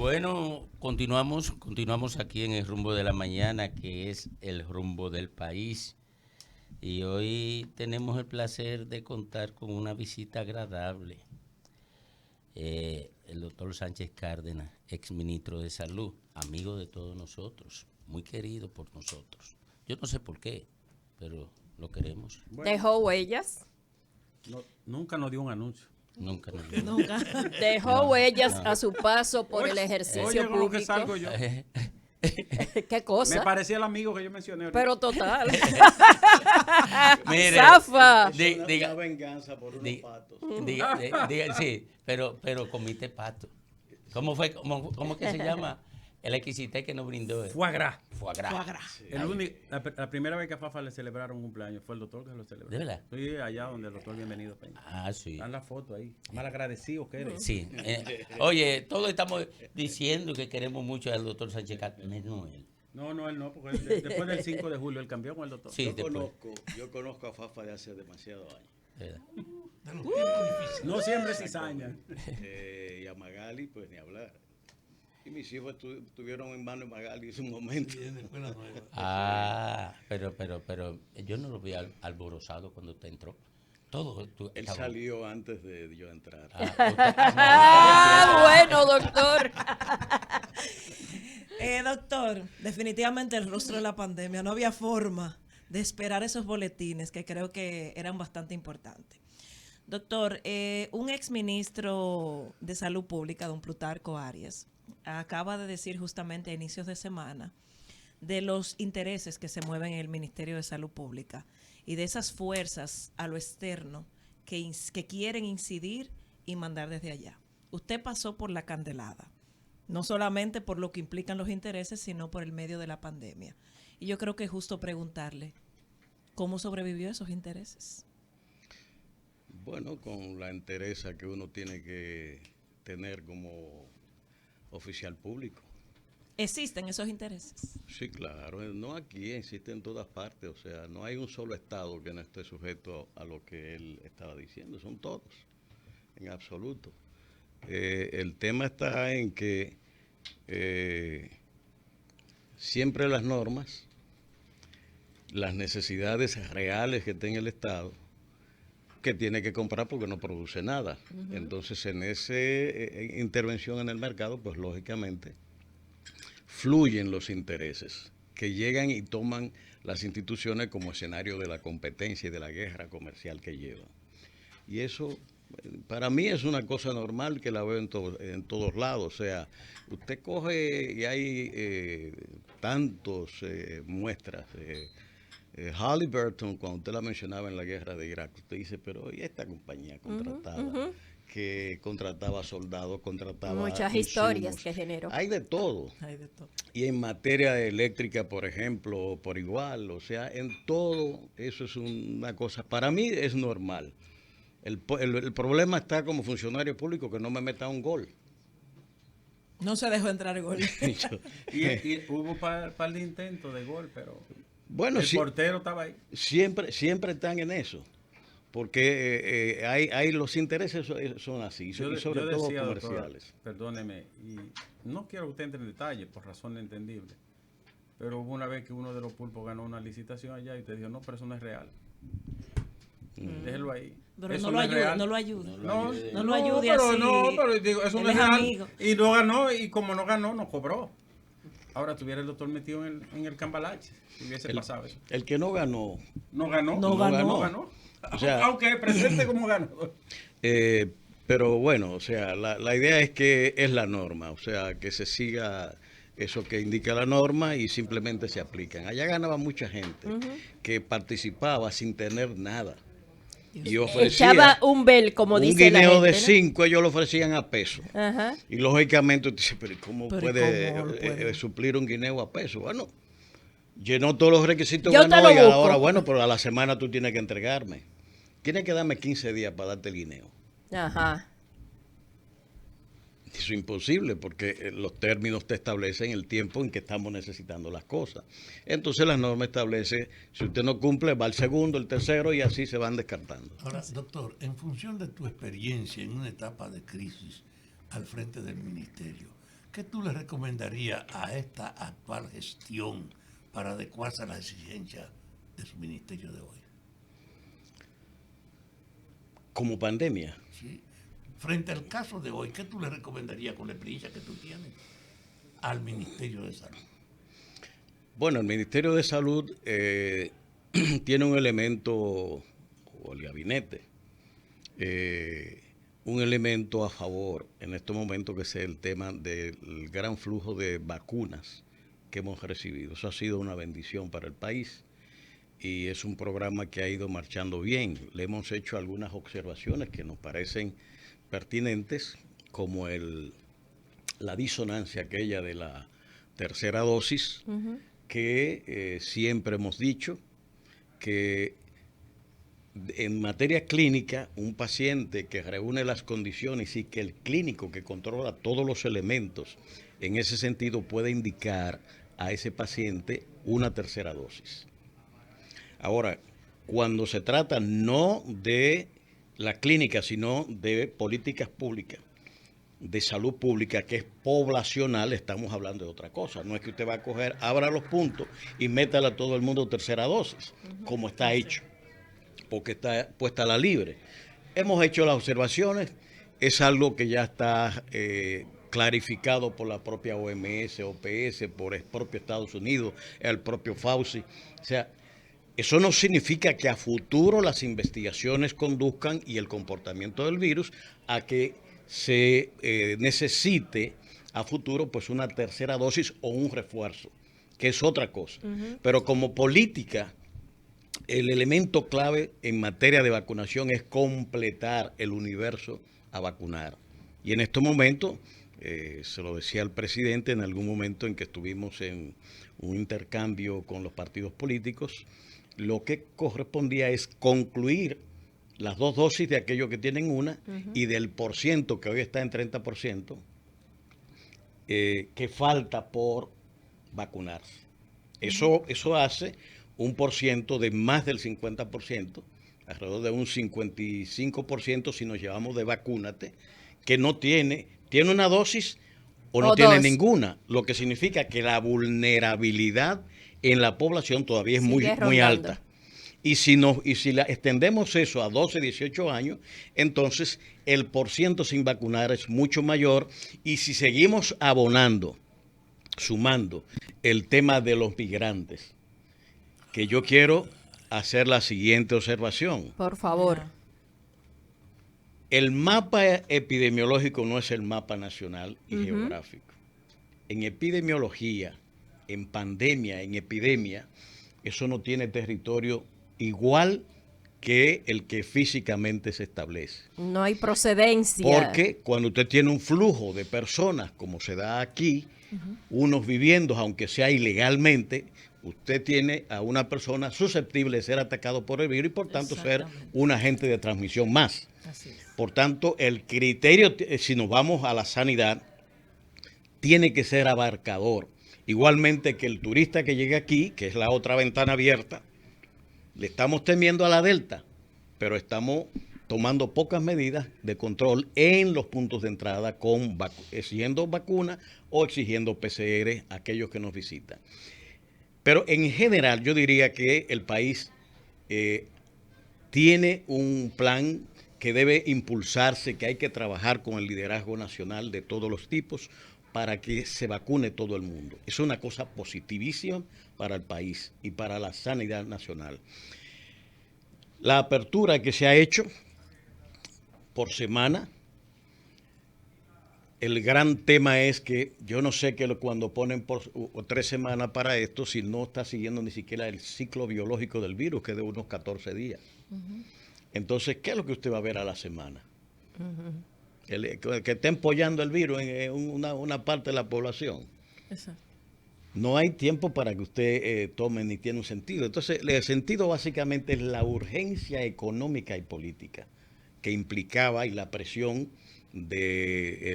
Bueno, continuamos aquí en el rumbo de la mañana, que es el rumbo del país. Y hoy tenemos el placer de contar con una visita agradable. El doctor Sánchez Cárdenas, ex ministro de Salud, amigo de todos nosotros, muy querido por nosotros. Yo no sé por qué, pero lo queremos. Bueno, dejó huellas. Nunca nos dio un anuncio. Nunca. Dejó huellas a su paso por el ejercicio público. Con lo que salgo yo. ¿Qué cosa? Me parecía el amigo que yo mencioné ahorita. Pero total. Mire, Zafa. Una venganza por unos patos. Sí, pero comiste pato. ¿Cómo fue? ¿Cómo que se llama? El exquisite que nos brindó. Foie gras. Sí. La primera vez que a Fafa le celebraron un cumpleaños fue el doctor que lo celebró. ¿De verdad? Sí, allá donde el doctor Bienvenido Peña. Ah, sí. Están la foto ahí. Mal agradecido que eres. Sí. Oye, todos estamos diciendo que queremos mucho al doctor Sánchez Cárdenas. No, él. No, él no, porque después del 5 de julio él cambió con el doctor. Sí, Yo conozco a Fafa de hace demasiados años. No siempre cizaña. Y a Magali, pues ni hablar. Y mis hijos estuvieron en manos de Magali en su momento. Pero yo no lo vi alborozado cuando usted entró. Él salió antes de yo entrar. Bueno, doctor. Doctor, definitivamente el rostro de la pandemia, no había forma de esperar esos boletines que creo que eran bastante importantes. Doctor, un exministro de Salud Pública, don Plutarco Arias, acaba de decir justamente a inicios de semana de los intereses que se mueven en el Ministerio de Salud Pública y de esas fuerzas a lo externo que quieren incidir y mandar desde allá. Usted pasó por la candelada, no solamente por lo que implican los intereses, sino por el medio de la pandemia. Y yo creo que es justo preguntarle, ¿cómo sobrevivió a esos intereses? Bueno, con la entereza que uno tiene que tener como oficial público. ¿Existen esos intereses? Sí, claro. No aquí, existen en todas partes. O sea, no hay un solo estado que no esté sujeto a lo que él estaba diciendo. Son todos, en absoluto. El tema está en que siempre las normas, las necesidades reales que tiene el Estado, que tiene que comprar porque no produce nada. Entonces, en esa intervención en el mercado, pues lógicamente fluyen los intereses que llegan y toman las instituciones como escenario de la competencia y de la guerra comercial que llevan. Y eso, para mí, es una cosa normal que la veo en todos lados. O sea, usted coge y hay tantos muestras. Halliburton, cuando usted la mencionaba en la guerra de Irak, usted dice, pero ¿y esta compañía contratada? Que contrataba soldados, contrataba muchas insumos. Historias que generó. Hay de todo. Y en materia eléctrica, por ejemplo, por igual. O sea, en todo eso es una cosa, para mí es normal. El problema está como funcionario público que no me meta un gol. No se dejó entrar el gol. y hubo un par de intentos de gol, pero bueno, el portero estaba ahí. Siempre están en eso. Porque hay los intereses son así, y sobre todo decía, comerciales. Doctor, perdóneme, y no quiero que usted entre en detalle por razones entendibles, pero hubo una vez que uno de los pulpos ganó una licitación allá y usted dijo, no, pero eso no es real. Déjelo ahí. Pero eso no lo ayude. No lo ayude pero así. No, pero digo, eso no es real. Amigo. Y no ganó, y como no ganó, no cobró. Ahora tuviera el doctor metido en el cambalache, si hubiese pasado eso. El que no ganó. No ganó. O sea, aunque presente como ganador. Pero bueno, o sea, la idea es que es la norma, o sea, que se siga eso que indica la norma y simplemente se aplican. Allá ganaba mucha gente que participaba sin tener nada. Y ofrecía echaba un bel, como dice la gente. Un guineo de 5, ellos lo ofrecían a peso. Y lógicamente usted dice, pero ¿cómo puede suplir un guineo a peso? Bueno, llenó todos los requisitos, ganó, y ahora, bueno, pero a la semana tú tienes que entregarme. Tienes que darme 15 días para darte el guineo. Eso es imposible porque los términos te establecen el tiempo en que estamos necesitando las cosas. Entonces la norma establece, si usted no cumple, va al segundo, el tercero y así se van descartando. Ahora, doctor, en función de tu experiencia en una etapa de crisis al frente del ministerio, ¿qué tú le recomendarías a esta actual gestión para adecuarse a las exigencias de su ministerio de hoy? Como pandemia. ¿Sí? Frente al caso de hoy, ¿qué tú le recomendarías con la experiencia que tú tienes al Ministerio de Salud? Bueno, el Ministerio de Salud tiene un elemento, o el gabinete, un elemento a favor en este momento, que es el tema del gran flujo de vacunas que hemos recibido. Eso ha sido una bendición para el país y es un programa que ha ido marchando bien. Le hemos hecho algunas observaciones que nos parecen pertinentes, como la disonancia aquella de la tercera dosis, que siempre hemos dicho que en materia clínica, un paciente que reúne las condiciones y que el clínico que controla todos los elementos en ese sentido puede indicar a ese paciente una tercera dosis. Ahora, cuando se trata no de la clínica, sino de políticas públicas, de salud pública, que es poblacional, estamos hablando de otra cosa. No es que usted va a coger, abra los puntos y métale a todo el mundo tercera dosis, como está hecho, porque está puesta a la libre. Hemos hecho las observaciones, es algo que ya está clarificado por la propia OMS, OPS, por el propio Estados Unidos, el propio Fauci. O sea, eso no significa que a futuro las investigaciones conduzcan y el comportamiento del virus a que se necesite a futuro pues una tercera dosis o un refuerzo, que es otra cosa. Pero como política, el elemento clave en materia de vacunación es completar el universo a vacunar. Y en estos momentos, se lo decía al presidente en algún momento en que estuvimos en un intercambio con los partidos políticos, lo que correspondía es concluir las 2 dosis de aquellos que tienen una y del porciento, que hoy está en 30%, que falta por vacunarse. Eso hace un porciento de más del 50%, alrededor de un 55% si nos llevamos de vacúnate, que no tiene una dosis o no tiene ninguna, lo que significa que la vulnerabilidad en la población todavía es muy alta. Y si la extendemos eso a 12, 18 años, entonces el porciento sin vacunar es mucho mayor. Y si seguimos sumando el tema de los migrantes, que yo quiero hacer la siguiente observación. Por favor. El mapa epidemiológico no es el mapa nacional y geográfico. En epidemiología, en pandemia, en epidemia, eso no tiene territorio igual que el que físicamente se establece. No hay procedencia. Porque cuando usted tiene un flujo de personas, como se da aquí, unos viviendo, aunque sea ilegalmente, usted tiene a una persona susceptible de ser atacado por el virus y por tanto ser un agente de transmisión más. Así es. Por tanto, el criterio, si nos vamos a la sanidad, tiene que ser abarcador. Igualmente que el turista que llegue aquí, que es la otra ventana abierta, le estamos temiendo a la Delta, pero estamos tomando pocas medidas de control en los puntos de entrada, exigiendo vacunas o exigiendo PCR a aquellos que nos visitan. Pero en general yo diría que el país tiene un plan que debe impulsarse, que hay que trabajar con el liderazgo nacional de todos los tipos para que se vacune todo el mundo. Es una cosa positivísima para el país y para la sanidad nacional. La apertura que se ha hecho por semana, el gran tema es que yo no sé que cuando ponen por 3 semanas para esto, si no está siguiendo ni siquiera el ciclo biológico del virus, que es de unos 14 días. Entonces, ¿qué es lo que usted va a ver a la semana? Que esté empollando el virus en una parte de la población. Exacto. No hay tiempo para que usted tome ni tiene un sentido. Entonces, el sentido básicamente es la urgencia económica y política que implicaba y la presión de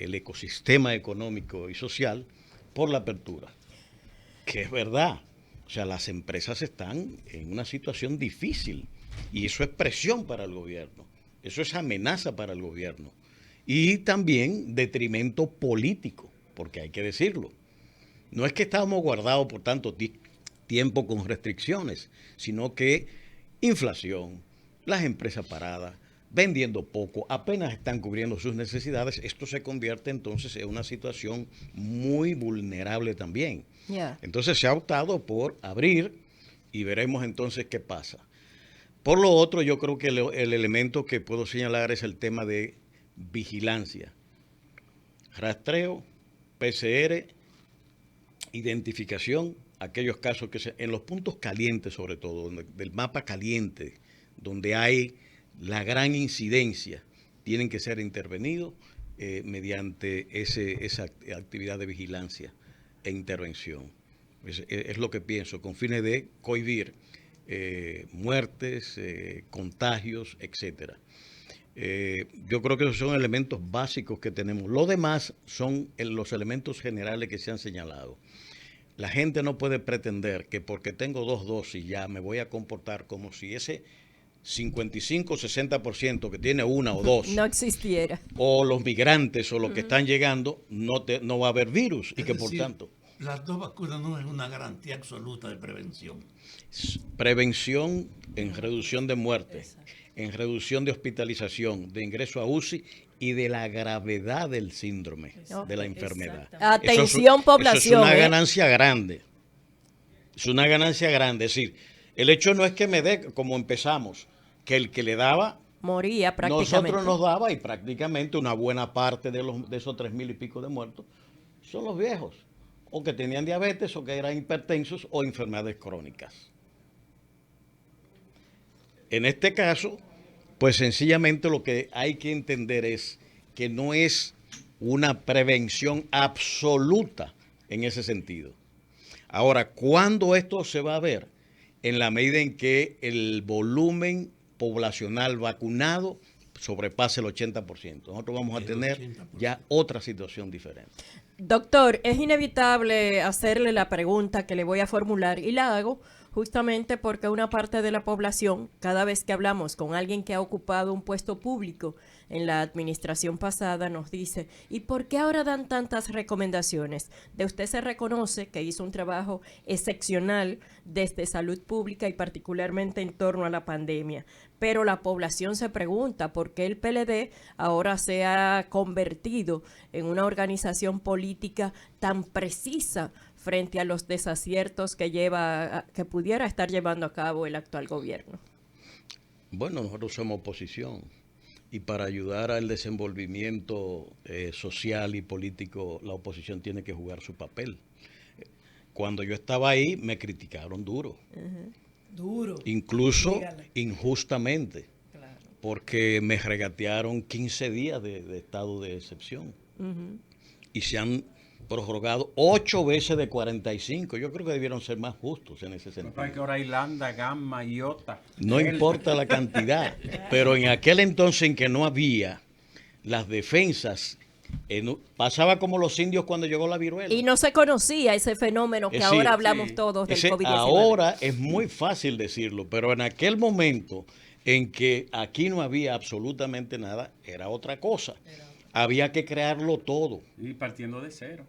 el ecosistema económico y social por la apertura. Que es verdad. O sea, las empresas están en una situación difícil y eso es presión para el gobierno. Eso es amenaza para el gobierno. y también detrimento político, porque hay que decirlo. No es que estábamos guardados por tanto tiempo con restricciones, sino que inflación, las empresas paradas, vendiendo poco, apenas están cubriendo sus necesidades, esto se convierte entonces en una situación muy vulnerable también. Entonces se ha optado por abrir y veremos entonces qué pasa. Por lo otro, yo creo que el elemento que puedo señalar es el tema de vigilancia, rastreo, PCR, identificación, aquellos casos que en los puntos calientes sobre todo, del mapa caliente, donde hay la gran incidencia, tienen que ser intervenidos mediante esa actividad de vigilancia e intervención. Es lo que pienso, con fines de cohibir muertes, contagios, etcétera. Yo creo que esos son elementos básicos que tenemos. Lo demás son los elementos generales que se han señalado. La gente no puede pretender que porque tengo 2 dosis ya me voy a comportar como si ese 55-60% que tiene 1 o 2 no existiera. O los migrantes o los que están llegando, no va a haber virus y que por tanto... Las 2 vacunas no es una garantía absoluta de prevención. Prevención en reducción de muerte, en reducción de hospitalización, de ingreso a UCI y de la gravedad del síndrome, de la enfermedad. Atención, población. Eso es una ganancia grande. Es una ganancia grande. Es decir, el hecho no es que me dé, como empezamos, que el que le daba... moría prácticamente. Nosotros nos daba y prácticamente una buena parte de esos 3,000 y pico de muertos son los viejos, o que tenían diabetes, o que eran hipertensos, o enfermedades crónicas. En este caso, pues sencillamente lo que hay que entender es que no es una prevención absoluta en ese sentido. Ahora, ¿cuándo esto se va a ver? En la medida en que el volumen poblacional vacunado sobrepase el 80%. Nosotros vamos a tener ya otra situación diferente. Doctor, es inevitable hacerle la pregunta que le voy a formular y la hago justamente porque una parte de la población, cada vez que hablamos con alguien que ha ocupado un puesto público en la administración pasada, nos dice, ¿y por qué ahora dan tantas recomendaciones? De usted se reconoce que hizo un trabajo excepcional desde salud pública y particularmente en torno a la pandemia, pero la población se pregunta por qué el PLD ahora se ha convertido en una organización política tan precisa frente a los desaciertos que pudiera estar llevando a cabo el actual gobierno. Bueno, nosotros somos oposición y para ayudar al desenvolvimiento social y político, la oposición tiene que jugar su papel. Cuando yo estaba ahí, me criticaron duro. Duro. Incluso Dígale. Injustamente, porque me regatearon 15 días de estado de excepción. Y se han prorrogado 8 veces de 45. Yo creo que debieron ser más justos en ese sentido. Para que ahora Irlanda, Gamma, Iota. No importa la cantidad, pero en aquel entonces en que no había las defensas, pasaba como los indios cuando llegó la viruela. Y no se conocía ese fenómeno que ahora hablamos todos del COVID-19. Ahora es muy fácil decirlo, pero en aquel momento en que aquí no había absolutamente nada, era otra cosa. Había que crearlo todo. Y partiendo de cero.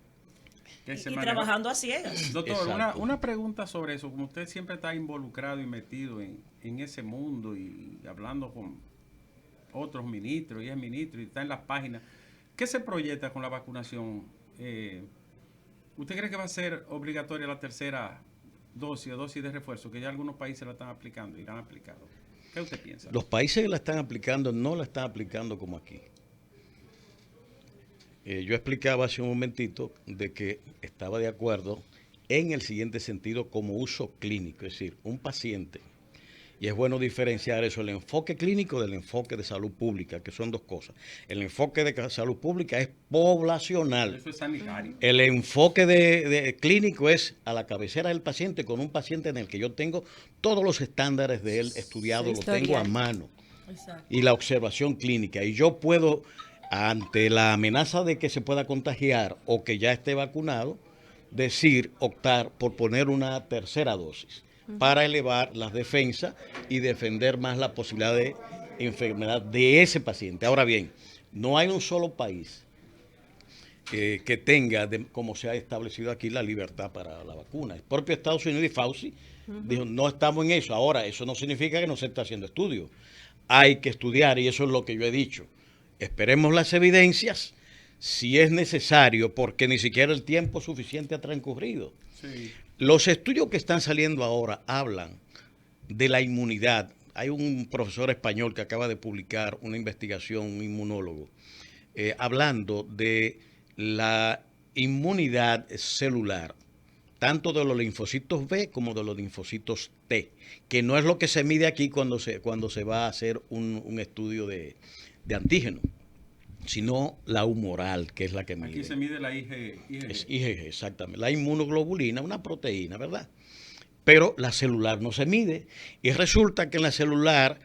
Y trabajando a ciegas. Doctor, una pregunta sobre eso. Como usted siempre está involucrado y metido en ese mundo y hablando con otros ministros y es ministro y está en las páginas, ¿qué se proyecta con la vacunación? ¿Usted cree que va a ser obligatoria la tercera dosis o dosis de refuerzo? Que ya algunos países la están aplicando y la han aplicado. ¿Qué usted piensa? Los países que la están aplicando no la están aplicando como aquí. Yo explicaba hace un momentito de que estaba de acuerdo en el siguiente sentido como uso clínico, es decir, un paciente, y es bueno diferenciar eso, el enfoque clínico del enfoque de salud pública, que son dos cosas. El enfoque de salud pública es poblacional. Eso es sanitario. El enfoque de clínico es a la cabecera del paciente, con un paciente en el que yo tengo todos los estándares de él estudiados, los tengo a mano. Exacto. Y la observación clínica. Y yo puedo, ante la amenaza de que se pueda contagiar o que ya esté vacunado, optar por poner una tercera dosis para elevar las defensas y defender más la posibilidad de enfermedad de ese paciente. Ahora bien, No hay un solo país que tenga, como se ha establecido aquí, la libertad para la vacuna. El propio Estados Unidos y Fauci dijo, no estamos en eso. Ahora, eso no significa que no se está haciendo estudio. Hay que estudiar y eso es lo que yo he dicho. Esperemos las evidencias si es necesario, porque ni siquiera el tiempo suficiente ha transcurrido. Sí. Los estudios que están saliendo ahora hablan de la inmunidad. Hay un profesor español que acaba de publicar una investigación, un inmunólogo, hablando de la inmunidad celular, tanto de los linfocitos B como de los linfocitos T, que no es lo que se mide aquí cuando se va a hacer un estudio de antígeno, sino la humoral, que es la que mide. Aquí se mide la IgG. Es IgG, exactamente. La inmunoglobulina, una proteína, ¿verdad? Pero la celular no se mide. Y resulta que en la celular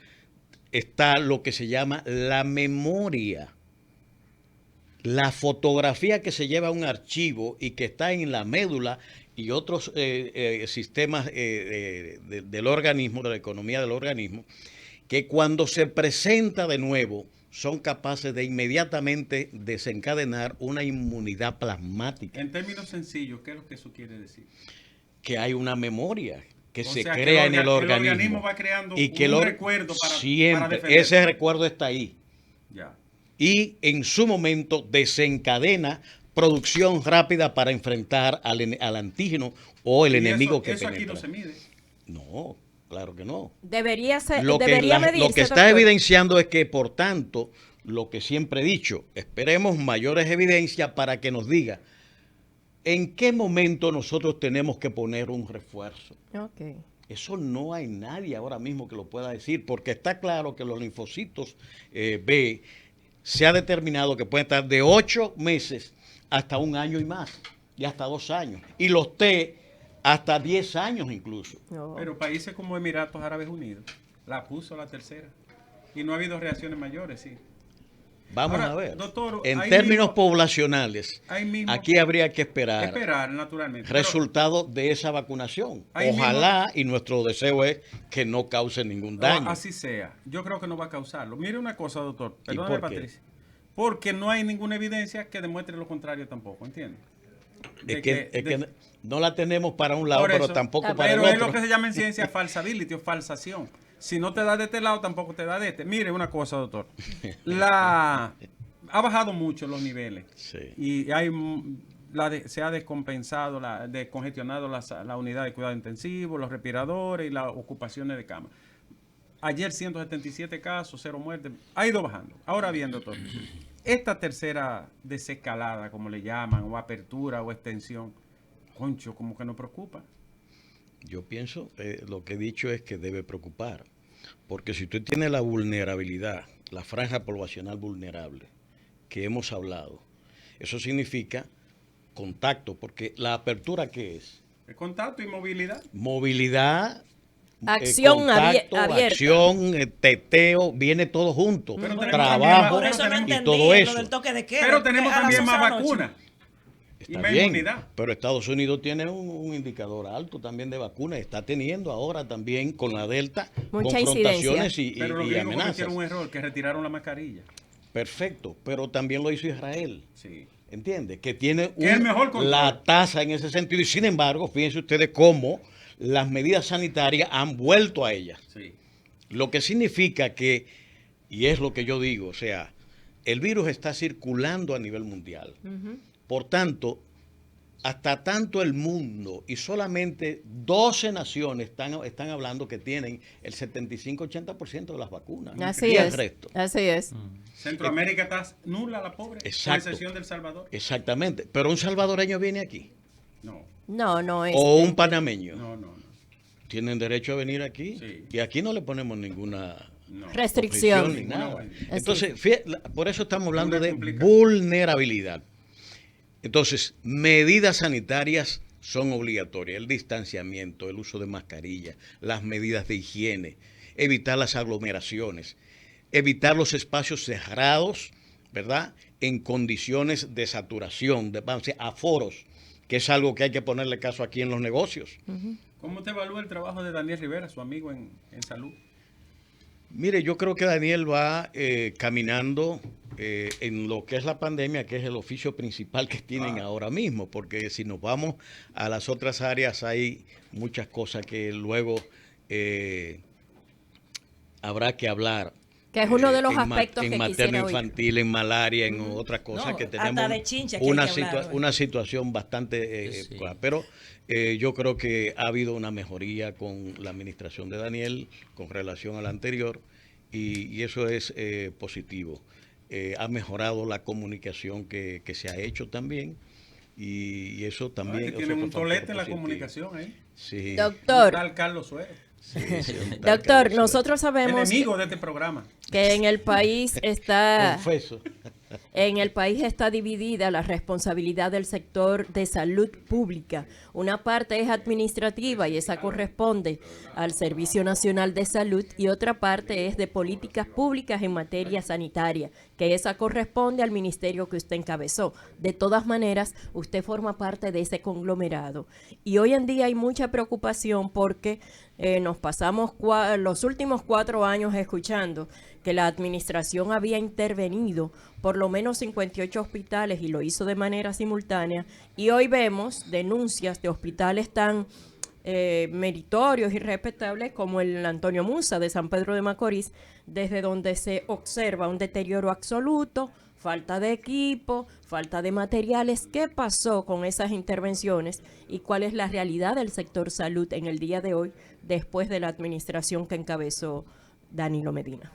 está lo que se llama la memoria. La fotografía que se lleva a un archivo y que está en la médula y otros sistemas del organismo, de la economía del organismo, que cuando se presenta de nuevo son capaces de inmediatamente desencadenar una inmunidad plasmática. En términos sencillos, ¿qué es lo que eso quiere decir? Que hay una memoria que O se sea, crea que en el organismo. El organismo va creando y que un recuerdo para siempre, defenderse. ese recuerdo está ahí. Ya. Y en su momento desencadena producción rápida para enfrentar al antígeno o el Y enemigo que eso aquí penetra. no se mide. No, claro que no. Debería ser, Lo que, debería lo medirse, que está doctor. evidenciando es que, por tanto, lo que siempre he dicho, esperemos mayores evidencias para que nos diga en qué momento nosotros tenemos que poner un refuerzo. Ok. Eso no hay nadie ahora mismo que lo pueda decir, porque está claro que los linfocitos B se ha determinado que pueden estar de 8 meses hasta 1 año y más, y hasta 2 años. Y los T hasta 10 años incluso. No. Pero países como Emiratos Árabes Unidos la puso la tercera. Y no ha habido reacciones mayores, sí. Vamos Ahora, a ver. doctor, En ahí términos mismo- poblacionales, ahí mismo- aquí habría que esperar naturalmente. resultados de esa vacunación. Ahí Ojalá, y nuestro deseo es que no cause ningún Pero, daño. así sea. Yo creo que no va a causarlo. Mire una cosa, doctor. ¿Y Perdóname, por qué? Patricia. Porque no hay ninguna evidencia que demuestre lo contrario tampoco, ¿entiendes? Es que no la tenemos para un lado, Por pero eso, tampoco para el pero es otro. lo que se llama en ciencia falsability o falsación. Si no te da de este lado, tampoco te da de este. Mire una cosa, doctor. Ha bajado mucho los niveles. Sí. Y hay se ha descompensado, descongestionado la unidad de cuidado intensivo, los respiradores y las ocupaciones de cama. Ayer 177 casos, 0 muertes. Ha ido bajando. Ahora bien, doctor, esta tercera desescalada, como le llaman, o apertura o extensión, concho, como que nos preocupa. Yo pienso, lo que he dicho es que debe preocupar, porque si usted tiene la vulnerabilidad, la franja poblacional vulnerable que hemos hablado, eso significa contacto, porque la apertura, ¿qué es? El contacto y movilidad. Movilidad, Acción contacto, abierta. acción, teteo, viene todo junto, Pero tenemos trabajo también Por eso no y entendí todo eso. lo del toque de queda. Pero tenemos porque a las también 11 más de la noche. vacunas. Y Está más bien, inmunidad. pero Estados Unidos tiene un indicador alto también de vacunas. Está teniendo ahora también con la Delta Mucha confrontaciones Pero los y gringos amenazas. cometieron un error, que retiraron la mascarilla. Perfecto, pero también lo hizo Israel. Sí. ¿Entiende? Que tiene Que es el mejor control. la tasa en ese sentido. Y sin embargo, fíjense ustedes cómo las medidas sanitarias han vuelto a ellas. Sí. Lo que significa que, y es lo que yo digo, o sea, el virus está circulando a nivel mundial. Por tanto, hasta tanto el mundo y solamente 12 naciones están hablando que tienen el 75-80% de las vacunas. Así y el es. resto. Así es. Centroamérica está nula, la pobre. Exacto. Con excepción del Salvador. Exactamente. Pero un salvadoreño viene aquí. No, No, no es. O un panameño. no. Tienen derecho a venir aquí. Sí. Y aquí no le ponemos ninguna No. Restricción. ni nada. Así Entonces, por eso estamos hablando Una de complicación. vulnerabilidad. Entonces, medidas sanitarias son obligatorias. El distanciamiento, el uso de mascarilla, las medidas de higiene, evitar las aglomeraciones, evitar los espacios cerrados, ¿verdad? En condiciones de saturación, vamos a decir, aforos, que es algo que hay que ponerle caso aquí en los negocios. ¿Cómo te evalúa el trabajo de Daniel Rivera, su amigo en salud? Mire, yo creo que Daniel va caminando en lo que es la pandemia, que es el oficio principal que tienen ahora mismo, porque si nos vamos a las otras áreas hay muchas cosas que luego habrá que hablar. Que es uno de los en aspectos que materno quisiera oír. infantil, en malaria, en otras cosas No, que hasta tenemos de chinche que hay que hablar, una situación bastante Sí. clara. Pero yo creo que ha habido una mejoría con la administración de Daniel con relación a la anterior y eso es positivo. Ha mejorado la comunicación que se ha hecho también y eso también. Que tienen un tolete en la comunicación ahí. Sí. Doctor, Tal Carlos Suero. Sí, sí, un tal doctor, Carlos nosotros sabemos Enemigo de este programa. que en el país Suero. está Confeso. En el país está dividida la responsabilidad del sector de salud pública. Una parte es administrativa y esa corresponde al Servicio Nacional de Salud y otra parte es de políticas públicas en materia sanitaria, que esa corresponde al ministerio que usted encabezó. De todas maneras, usted forma parte de ese conglomerado. Y hoy en día hay mucha preocupación porque nos pasamos los últimos 4 años escuchando que la administración había intervenido por lo menos 58 hospitales y lo hizo de manera simultánea. Y hoy vemos denuncias de hospitales tan meritorios y respetables como el Antonio Musa de San Pedro de Macorís, desde donde se observa un deterioro absoluto, falta de equipo, falta de materiales. ¿Qué pasó con esas intervenciones y cuál es la realidad del sector salud en el día de hoy después de la administración que encabezó Danilo Medina?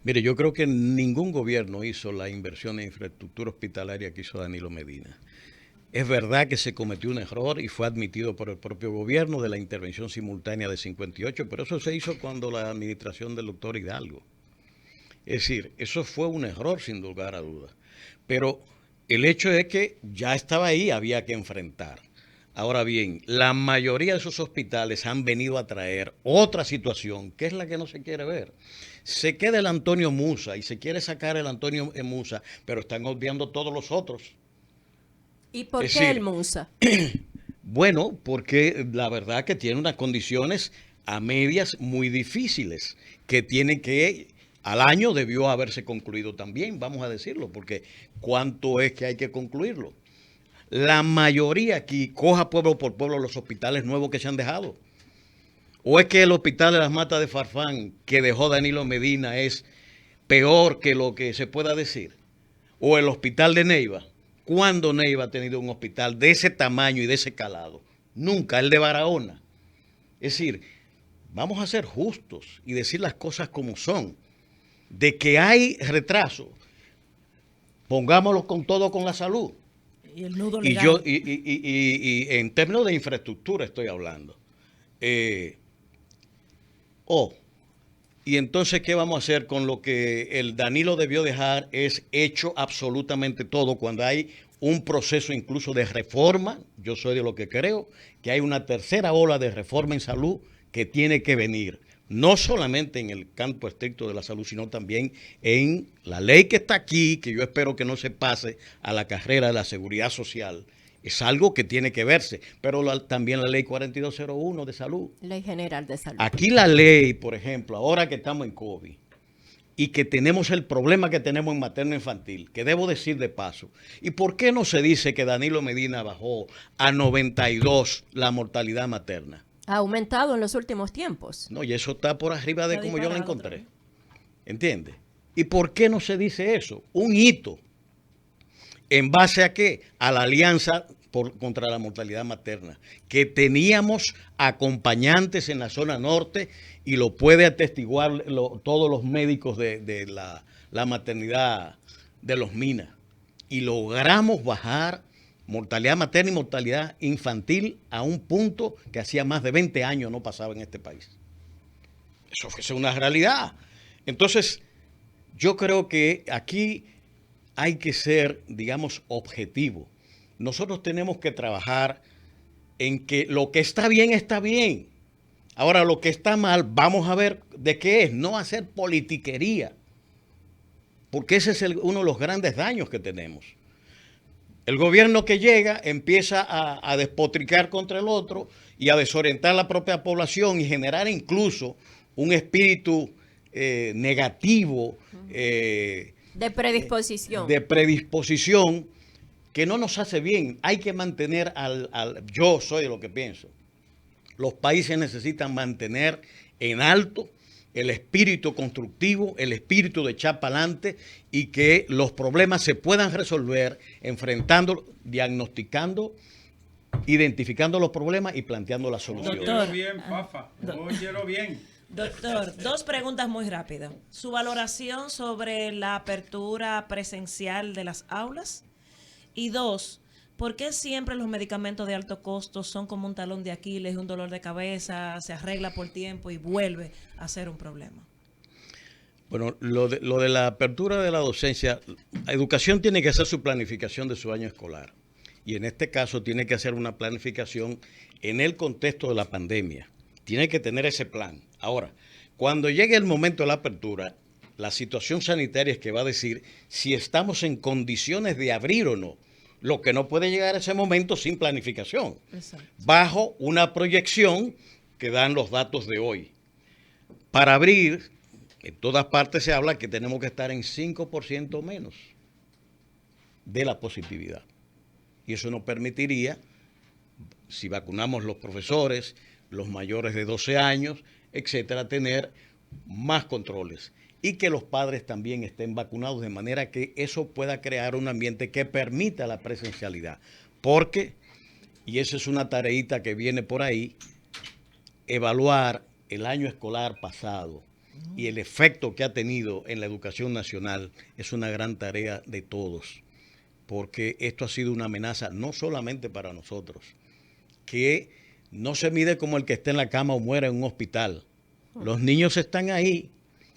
Mire, yo creo que ningún gobierno hizo la inversión en infraestructura hospitalaria que hizo Danilo Medina. Es verdad que se cometió un error y fue admitido por el propio gobierno de la intervención simultánea de 58, pero eso se hizo cuando la administración del doctor Hidalgo. Es decir, eso fue un error sin lugar a dudas. Pero el hecho es que ya estaba ahí, había que enfrentar. Ahora bien, la mayoría de esos hospitales han venido a traer otra situación, que es la que no se quiere ver. Se queda el Antonio Musa y se quiere sacar el Antonio Musa, pero están obviando todos los otros. ¿Y por Es qué decir, el Musa? Bueno, porque la verdad que tiene unas condiciones a medias muy difíciles, que tienen que, al año debió haberse concluido también, vamos a decirlo, porque ¿cuánto es que hay que concluirlo? La mayoría aquí, coja pueblo por pueblo los hospitales nuevos que se han dejado. ¿O es que el hospital de las Matas de Farfán que dejó Danilo Medina es peor que lo que se pueda decir? ¿O el hospital de Neiva? ¿Cuándo Neiva ha tenido un hospital de ese tamaño y de ese calado? Nunca, el de Barahona. Es decir, vamos a ser justos y decir las cosas como son. De que hay retraso, pongámoslo con todo con la salud. Y el nudo Y legal. yo, y en términos de infraestructura estoy hablando. Y entonces, ¿qué vamos a hacer con lo que el Danilo debió dejar? Es hecho absolutamente todo cuando hay un proceso incluso de reforma. Yo soy de lo que creo, que hay una tercera ola de reforma en salud que tiene que venir. No solamente en el campo estricto de la salud, sino también en la ley que está aquí, que yo espero que no se pase a la carrera de la seguridad social. Es algo que tiene que verse, pero también la ley 4201 de salud. Ley General de Salud. Aquí la ley, por ejemplo, ahora que estamos en COVID y que tenemos el problema que tenemos en materno infantil, que debo decir de paso, ¿y por qué no se dice que Danilo Medina bajó a 92 la mortalidad materna? Ha aumentado en los últimos tiempos. No, y eso está por arriba de Está como yo la disparado encontré. otra ¿Entiendes? ¿Y por qué no se dice eso? Un hito. ¿En base a qué? A la alianza contra la mortalidad materna, que teníamos acompañantes en la zona norte y lo puede atestiguar todos los médicos de la maternidad de los Minas. Y logramos bajar mortalidad materna y mortalidad infantil a un punto que hacía más de 20 años no pasaba en este país. Eso es una realidad. Entonces, yo creo que aquí hay que ser, digamos, objetivo. Nosotros tenemos que trabajar en que lo que está bien, está bien. Ahora, lo que está mal, vamos a ver de qué es. No hacer politiquería. Porque ese es uno de los grandes daños que tenemos. El gobierno que llega empieza a despotricar contra el otro y a desorientar la propia población y generar incluso un espíritu negativo, De predisposición. de predisposición que no nos hace bien. Hay que mantener yo soy de lo que pienso. Los países necesitan mantener en alto el espíritu constructivo, el espíritu de echar para adelante y que los problemas se puedan resolver enfrentando, diagnosticando, identificando los problemas y planteando las soluciones. Doctor. Óyelo bien, Fafa. Óyelo bien. Doctor, dos preguntas muy rápidas. Su valoración sobre la apertura presencial de las aulas. Y dos, ¿por qué siempre los medicamentos de alto costo son como un talón de Aquiles, un dolor de cabeza, se arregla por tiempo y vuelve a ser un problema? Bueno, lo de la apertura de la docencia, la educación tiene que hacer su planificación de su año escolar. Y en este caso tiene que hacer una planificación en el contexto de la pandemia. Tiene que tener ese plan. Ahora, cuando llegue el momento de la apertura, la situación sanitaria es que va a decir si estamos en condiciones de abrir o no. Lo que no puede llegar a ese momento sin planificación. Exacto. Bajo una proyección que dan los datos de hoy. Para abrir, en todas partes se habla que tenemos que estar en 5% menos de la positividad. Y eso nos permitiría, si vacunamos los profesores, los mayores de 12 años, etcétera, tener más controles. Y que los padres también estén vacunados de manera que eso pueda crear un ambiente que permita la presencialidad. Porque, y esa es una tareita que viene por ahí, evaluar el año escolar pasado y el efecto que ha tenido en la educación nacional es una gran tarea de todos. Porque esto ha sido una amenaza no solamente para nosotros, que no se mide como el que esté en la cama o muera en un hospital. Los niños están ahí.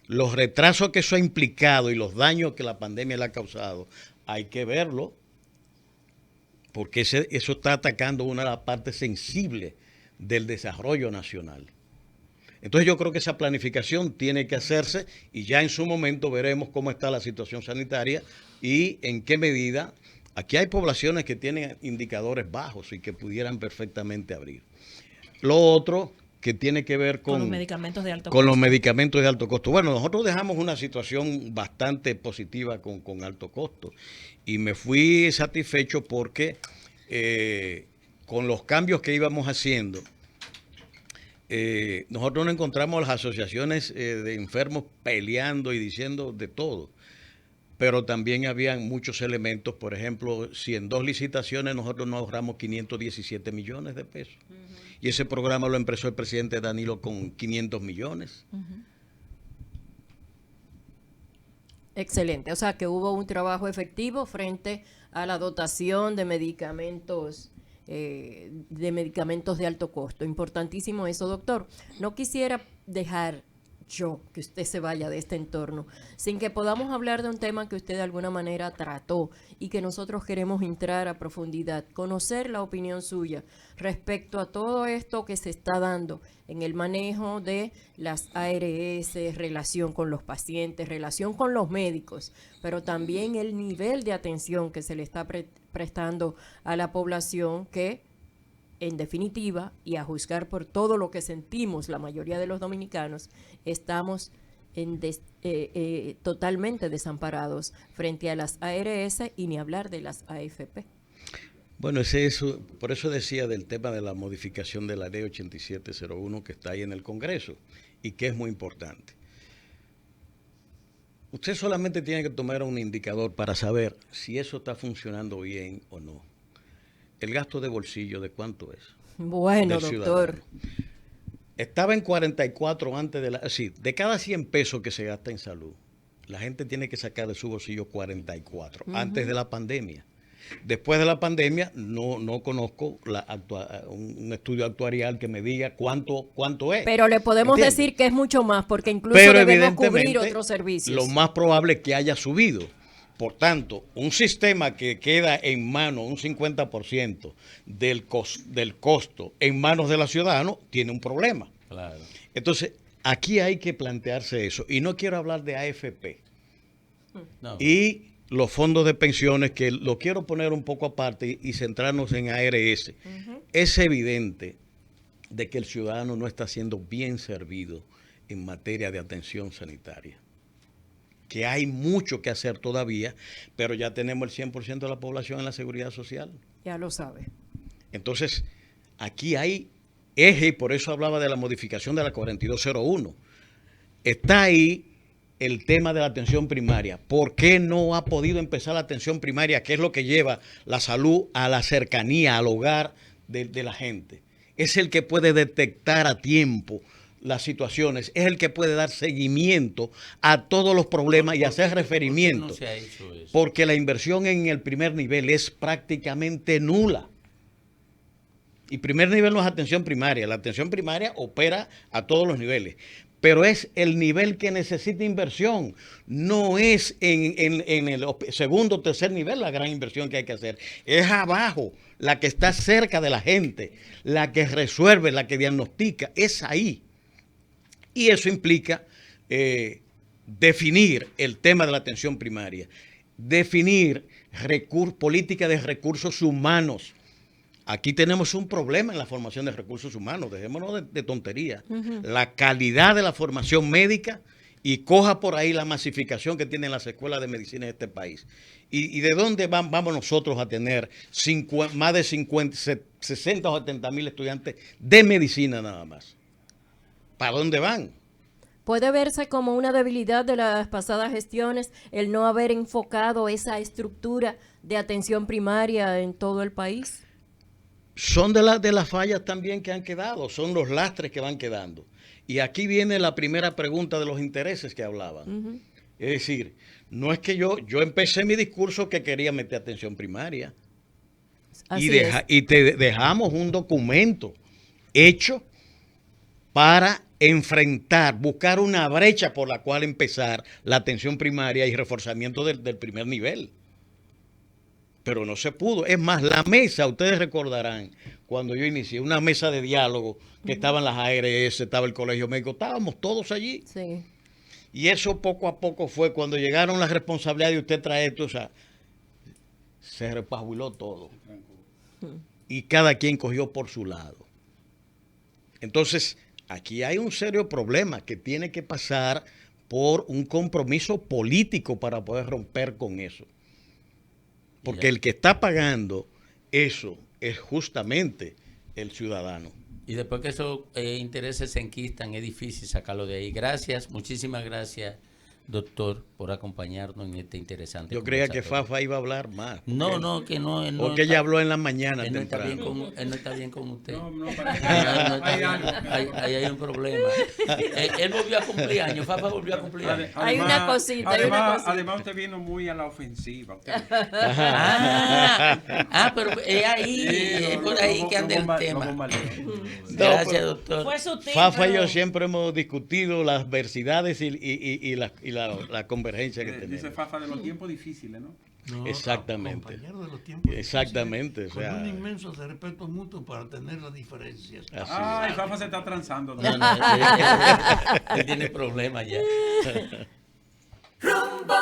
Los retrasos que eso ha implicado y los daños que la pandemia le ha causado, hay que verlo, porque eso está atacando una de las partes sensibles del desarrollo nacional. Entonces yo creo que esa planificación tiene que hacerse y ya en su momento veremos cómo está la situación sanitaria y en qué medida. Aquí hay poblaciones que tienen indicadores bajos y que pudieran perfectamente abrir. Lo otro que tiene que ver con los medicamentos de alto con costo. los medicamentos de alto costo. Bueno, nosotros dejamos una situación bastante positiva con alto costo y me fui satisfecho porque con los cambios que íbamos haciendo, nosotros nos encontramos las asociaciones de enfermos peleando y diciendo de todo. Pero también habían muchos elementos, por ejemplo, si en 2 licitaciones nosotros nos ahorramos 517 millones de pesos. Y ese programa lo empezó el presidente Danilo con 500 millones. Excelente, o sea que hubo un trabajo efectivo frente a la dotación de medicamentos de alto costo. Importantísimo eso, doctor. No quisiera dejar yo que usted se vaya de este entorno sin que podamos hablar de un tema que usted de alguna manera trató y que nosotros queremos entrar a profundidad, conocer la opinión suya respecto a todo esto que se está dando en el manejo de las ARS, relación con los pacientes, relación con los médicos, pero también el nivel de atención que se le está prestando a la población que, en definitiva, y a juzgar por todo lo que sentimos la mayoría de los dominicanos, estamos totalmente desamparados frente a las ARS y ni hablar de las AFP. Bueno, por eso decía del tema de la modificación de la ley 8701 que está ahí en el Congreso y que es muy importante. Usted solamente tiene que tomar un indicador para saber si eso está funcionando bien o no. El gasto de bolsillo, ¿de cuánto es? Bueno, doctor. Estaba en 44 antes de cada 100 pesos que se gasta en salud, la gente tiene que sacar de su bolsillo 44, antes de la pandemia. Después de la pandemia, no conozco un estudio actuarial que me diga cuánto es. Pero le podemos ¿Entiendes? decir que es mucho más, porque incluso Pero debemos cubrir evidentemente, otros servicios. lo más probable es que haya subido. Por tanto, un sistema que queda en manos, un 50% del costo en manos de los ciudadanos, tiene un problema. Claro. Entonces, aquí hay que plantearse eso. Y no quiero hablar de AFP. No. Y los fondos de pensiones, que lo quiero poner un poco aparte y centrarnos en ARS. Es evidente de que el ciudadano no está siendo bien servido en materia de atención sanitaria. que hay mucho que hacer todavía, pero ya tenemos el 100% de la población en la seguridad social. Ya lo sabe. Entonces, aquí hay eje, y por eso hablaba de la modificación de la 4201. Está ahí el tema de la atención primaria. ¿Por qué no ha podido empezar la atención primaria, que es lo que lleva la salud a la cercanía, al hogar de la gente? Es el que puede detectar a tiempo las situaciones, es el que puede dar seguimiento a todos los problemas y hacer referimiento. ¿Por qué no se ha hecho eso? Porque la inversión en el primer nivel es prácticamente nula. Y primer nivel no es atención primaria. La atención primaria opera a todos los niveles. Pero es el nivel que necesita inversión. No es en el segundo o tercer nivel la gran inversión que hay que hacer. Es abajo, la que está cerca de la gente, la que resuelve, la que diagnostica. Es ahí. Y eso implica definir el tema de la atención primaria, definir política de recursos humanos. Aquí tenemos un problema en la formación de recursos humanos, dejémonos de tontería. La calidad de la formación médica, y coja por ahí la masificación que tienen las escuelas de medicina en este país. ¿Y de dónde vamos nosotros a tener más de 60 o 70 mil estudiantes de medicina nada más? ¿Para dónde van? Puede verse como una debilidad de las pasadas gestiones el no haber enfocado esa estructura de atención primaria en todo el país. Son de las fallas también que han quedado, son los lastres que van quedando. Y aquí viene la primera pregunta de los intereses que hablaban. Es decir, no es que yo empecé mi discurso que quería meter atención primaria. Y te dejamos un documento hecho para enfrentar, buscar una brecha por la cual empezar la atención primaria y reforzamiento del primer nivel. Pero no se pudo. Es más, la mesa, ustedes recordarán, cuando yo inicié, una mesa de diálogo, que estaban las ARS, estaba el Colegio Médico, estábamos todos allí. Sí. Y eso poco a poco fue, cuando llegaron las responsabilidades de usted traer esto, o sea, se repajuiló todo. Y cada quien cogió por su lado. Entonces, aquí hay un serio problema que tiene que pasar por un compromiso político para poder romper con eso. Porque el que está pagando eso es justamente el ciudadano. Y después que esos intereses se enquistan, es difícil sacarlo de ahí. Gracias, muchísimas gracias, doctor, por acompañarnos en este interesante Yo creía que Fafa iba a hablar más. No, que no. Él no porque está, ella habló en la mañana él no temprano. él no está bien con usted. No, parece que Ahí hay un problema. Él volvió a cumplir años, Fafa volvió a cumplir años. Hay una cosita, hay una cosita. Además, usted vino muy a la ofensiva. Pero es ahí, es por ahí que anda el tema. Gracias, doctor. Fue sutil, Fafa y pero- yo siempre hemos discutido las adversidades y la convergencia que tenemos. Dice Fafa de los tiempos difíciles, ¿no? No, Exactamente. compañero de los tiempos Exactamente, difíciles, o sea- con un inmenso respeto mutuo para tener las diferencias. Así Ay, Fafa se está transando. No, él tiene problemas ya. Rumbo de